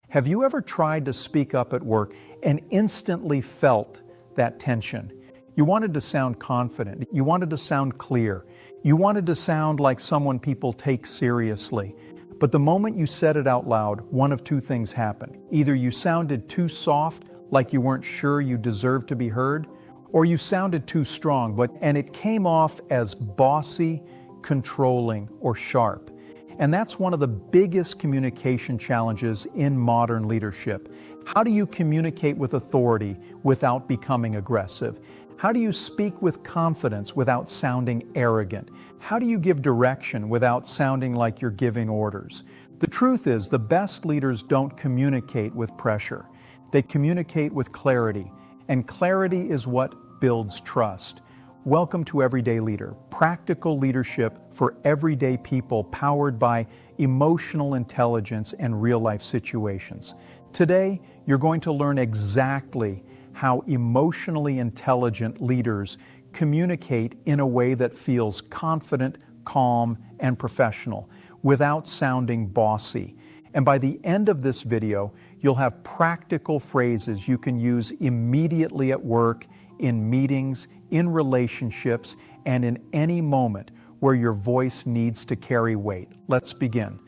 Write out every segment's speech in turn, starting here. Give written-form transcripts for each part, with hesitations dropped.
Have you ever tried to speak up at work and instantly felt that tension? You wanted to sound confident. You wanted to sound clear. You wanted to sound like someone people take seriously. But the moment you said it out loud, one of two things happened. Either you sounded too soft, like you weren't sure you deserved to be heard, or you sounded too strong, and it came off as bossy, controlling, or sharp. And that's one of the biggest communication challenges in modern leadership. How do you communicate with authority without becoming aggressive? How do you speak with confidence without sounding arrogant? How do you give direction without sounding like you're giving orders? The truth is, the best leaders don't communicate with pressure. They communicate with clarity, and clarity is what builds trust. Welcome to Everyday Leader, practical leadership for everyday people powered by emotional intelligence and real-life situations. Today, you're going to learn exactly how emotionally intelligent leaders communicate in a way that feels confident, calm, and professional without sounding bossy. And by the end of this video, you'll have practical phrases you can use immediately at work, in meetings, in relationships, and in any moment where your voice needs to carry weight. Let's begin.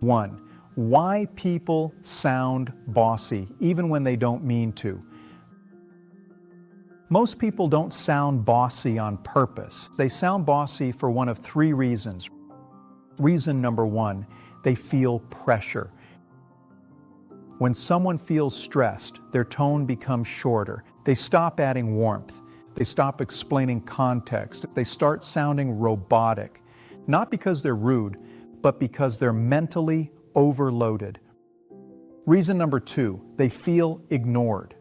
1. Why people sound bossy, even when they don't mean to. Most people don't sound bossy on purpose. They sound bossy for one of three reasons. Reason number 1, they feel pressure. When someone feels stressed, their tone becomes shorter. They stop adding warmth. They stop explaining context. They start sounding robotic. Not because they're rude, but because they're mentally overloaded. Reason number 2, they feel ignored.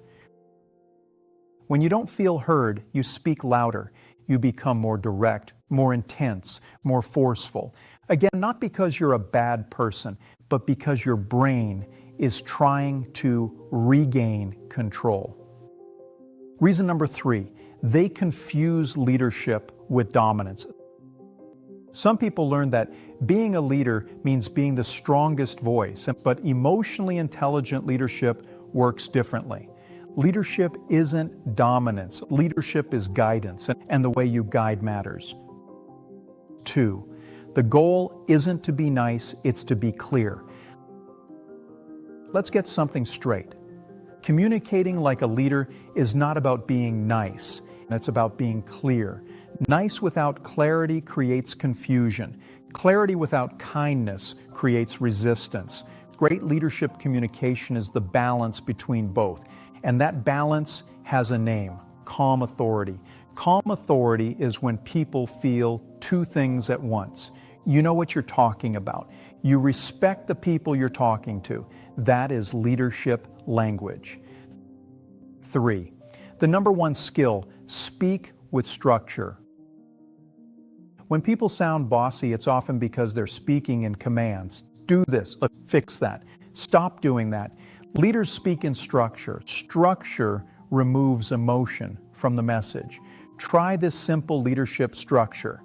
When you don't feel heard, you speak louder. You become more direct, more intense, more forceful. Again, not because you're a bad person, but because your brain is trying to regain control. Reason number 3, they confuse leadership with dominance. Some people learn that being a leader means being the strongest voice, but emotionally intelligent leadership works differently. Leadership isn't dominance. Leadership is guidance, and the way you guide matters. 2, the goal isn't to be nice, it's to be clear. Let's get something straight. Communicating like a leader is not about being nice, it's about being clear. Nice without clarity creates confusion. Clarity without kindness creates resistance. Great leadership communication is the balance between both. And that balance has a name: calm authority. Calm authority is when people feel two things at once. You know what you're talking about. You respect the people you're talking to. That is leadership language. 3, the number 1 skill: speak with structure. When people sound bossy, it's often because they're speaking in commands. Do this, fix that, stop doing that. Leaders speak in structure. Structure removes emotion from the message. Try this simple leadership structure: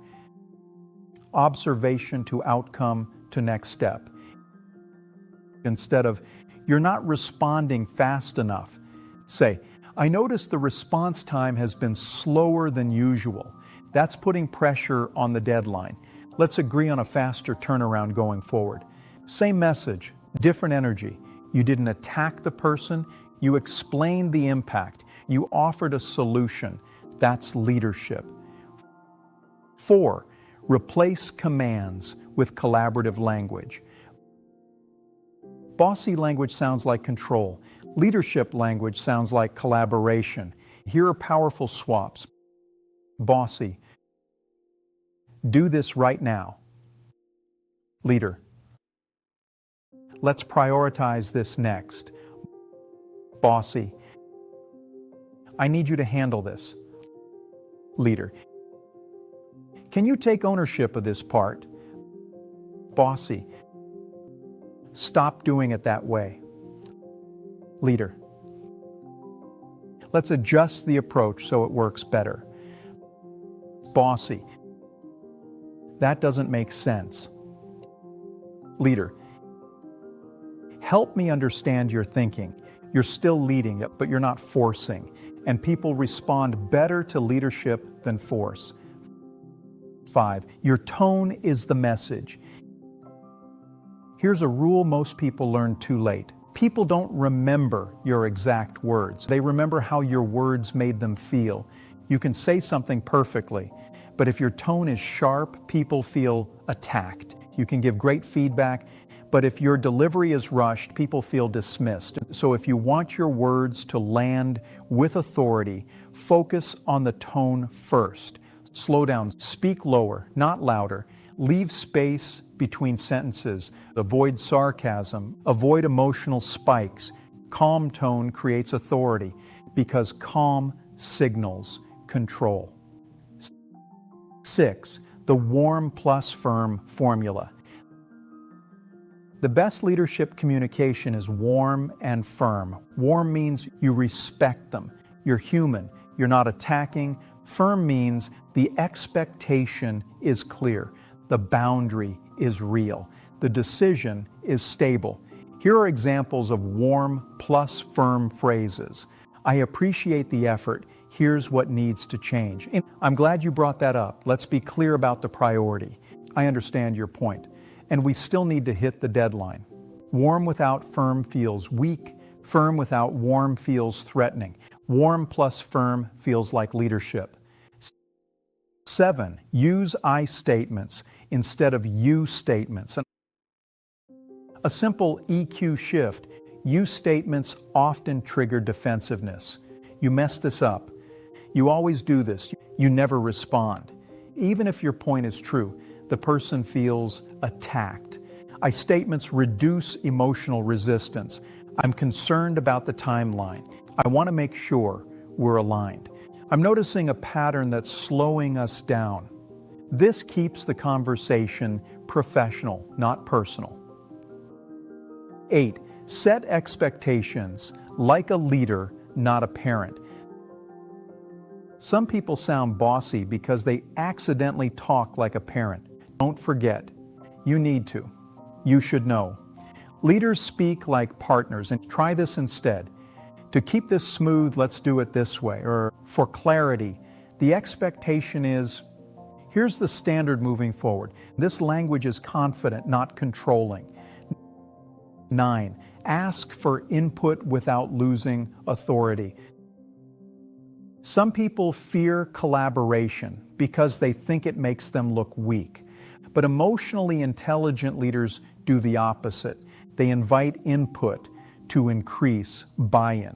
observation to outcome to next step. Instead of, "You're not responding fast enough," say, "I noticed the response time has been slower than usual." That's putting pressure on the deadline. Let's agree on a faster turnaround going forward. Same message, different energy. You didn't attack the person, you explained the impact. You offered a solution. That's leadership. 4, replace commands with collaborative language. Bossy language sounds like control. Leadership language sounds like collaboration. Here are powerful swaps. Bossy: do this right now. Leader: let's prioritize this next. Bossy: I need you to handle this. Leader: can you take ownership of this part? Bossy: stop doing it that way. Leader: let's adjust the approach so it works better. Bossy: that doesn't make sense. Leader: Help me understand your thinking. You're still leading it, but you're not forcing. And people respond better to leadership than force. 5. Your tone is the message. Here's a rule most people learn too late. People don't remember your exact words. They remember how your words made them feel. You can say something perfectly, but if your tone is sharp, people feel attacked. You can give great feedback, but if your delivery is rushed, people feel dismissed. So if you want your words to land with authority, focus on the tone first. Slow down, speak lower, not louder. Leave space between sentences. Avoid sarcasm. Avoid emotional spikes. Calm tone creates authority because calm signals control. 6. The warm plus firm formula. The best leadership communication is warm and firm. Warm means you respect them. You're human. You're not attacking. Firm means the expectation is clear. The boundary is real. The decision is stable. Here are examples of warm plus firm phrases. I appreciate the effort. Here's what needs to change. And I'm glad you brought that up. Let's be clear about the priority. I understand your point. And we still need to hit the deadline. Warm without firm feels weak. Firm without warm feels threatening. Warm plus firm feels like leadership. 7. Use I statements instead of you statements. A simple EQ shift. You statements often trigger defensiveness. You mess this up. You always do this. You never respond. Even if your point is true, the person feels attacked. I statements reduce emotional resistance. I'm concerned about the timeline. I want to make sure we're aligned. I'm noticing a pattern that's slowing us down. This keeps the conversation professional, not personal. 8. Set expectations like a leader, not a parent. Some people sound bossy because they accidentally talk like a parent. Don't forget, you need to. You should know. Leaders speak like partners, and try this instead. To keep this smooth, let's do it this way. Or for clarity, the expectation is, here's the standard moving forward. This language is confident, not controlling. 9. Ask for input without losing authority. Some people fear collaboration because they think it makes them look weak. But emotionally intelligent leaders do the opposite. They invite input to increase buy-in.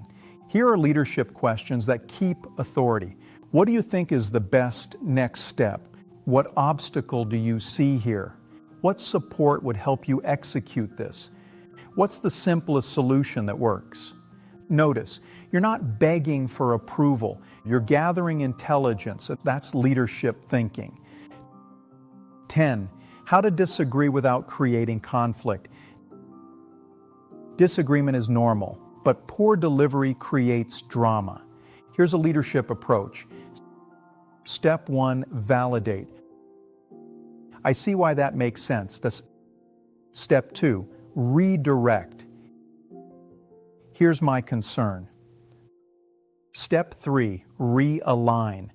Here are leadership questions that keep authority. What do you think is the best next step? What obstacle do you see here? What support would help you execute this? What's the simplest solution that works? Notice, you're not begging for approval. You're gathering intelligence. That's leadership thinking. 10. How to disagree without creating conflict. Disagreement is normal, but poor delivery creates drama. Here's a leadership approach. Step 1, validate. I see why that makes sense. Step 2, redirect. Here's my concern. Step 3, realign.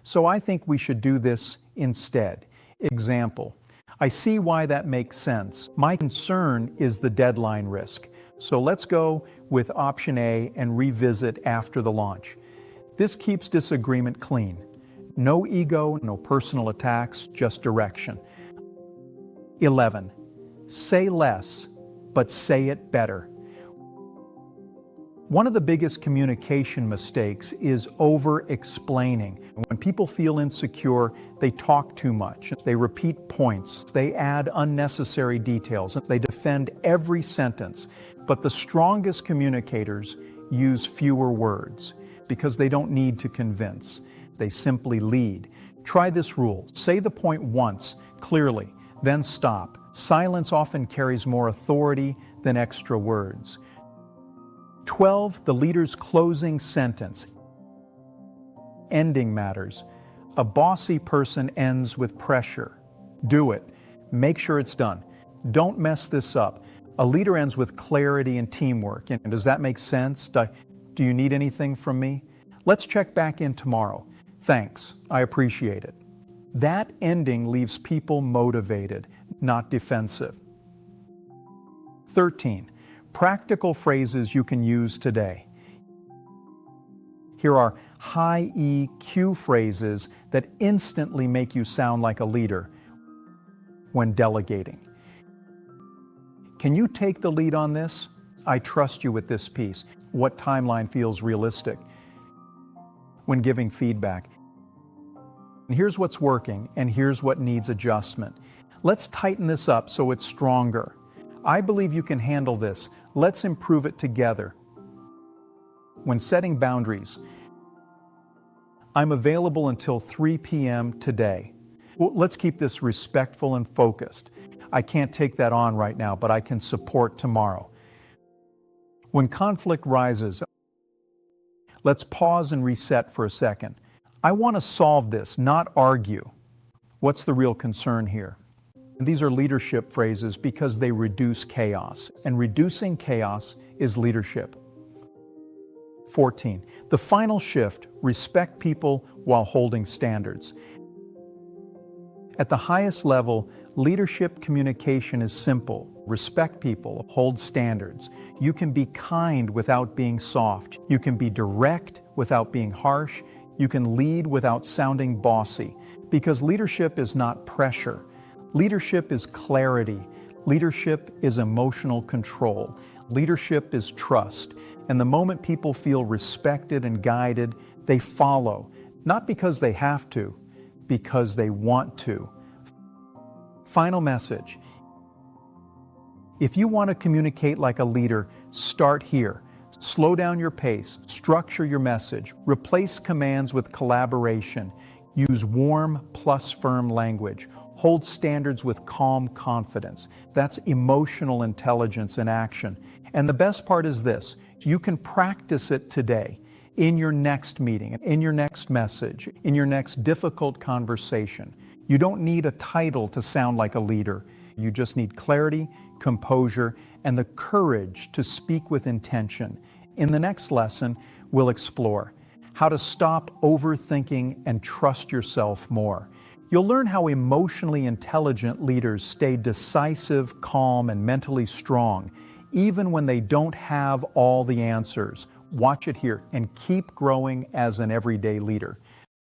So I think we should do this instead. Example, I see why that makes sense. My concern is the deadline risk. So let's go with option A and revisit after the launch. This keeps disagreement clean. No ego, no personal attacks, just direction. 11. Say less, but say it better. One of the biggest communication mistakes is over-explaining. When people feel insecure, they talk too much. They repeat points. They add unnecessary details. They defend every sentence. But the strongest communicators use fewer words because they don't need to convince. They simply lead. Try this rule. Say the point once, clearly, then stop. Silence often carries more authority than extra words. 12. The leader's closing sentence. Ending matters. A bossy person ends with pressure. Do it. Make sure it's done. Don't mess this up. A leader ends with clarity and teamwork. And does that make sense? Do you need anything from me? Let's check back in tomorrow. Thanks, I appreciate it. That ending leaves people motivated, not defensive. 13. Practical phrases you can use today. Here are high EQ phrases that instantly make you sound like a leader when delegating. Can you take the lead on this? I trust you with this piece. What timeline feels realistic? When giving feedback. And here's what's working, and here's what needs adjustment. Let's tighten this up so it's stronger. I believe you can handle this. Let's improve it together. When setting boundaries, I'm available until 3 p.m. today. Well, let's keep this respectful and focused. I can't take that on right now, but I can support tomorrow. When conflict rises, let's pause and reset for a second. I want to solve this, not argue. What's the real concern here? These are leadership phrases because they reduce chaos, and reducing chaos is leadership. 14. The final shift, respect people while holding standards. At the highest level, leadership communication is simple. Respect people, hold standards. You can be kind without being soft. You can be direct without being harsh. You can lead without sounding bossy. Because leadership is not pressure. Leadership is clarity. Leadership is emotional control. Leadership is trust. And the moment people feel respected and guided, they follow. Not because they have to, because they want to. Final message. If you want to communicate like a leader, start here. Slow down your pace, structure your message, replace commands with collaboration, use warm plus firm language, hold standards with calm confidence. That's emotional intelligence in action. And the best part is this, you can practice it today, in your next meeting, in your next message, in your next difficult conversation. You don't need a title to sound like a leader. You just need clarity, composure, and the courage to speak with intention. In the next lesson, we'll explore how to stop overthinking and trust yourself more. You'll learn how emotionally intelligent leaders stay decisive, calm, and mentally strong, even when they don't have all the answers. Watch it here and keep growing as an everyday leader.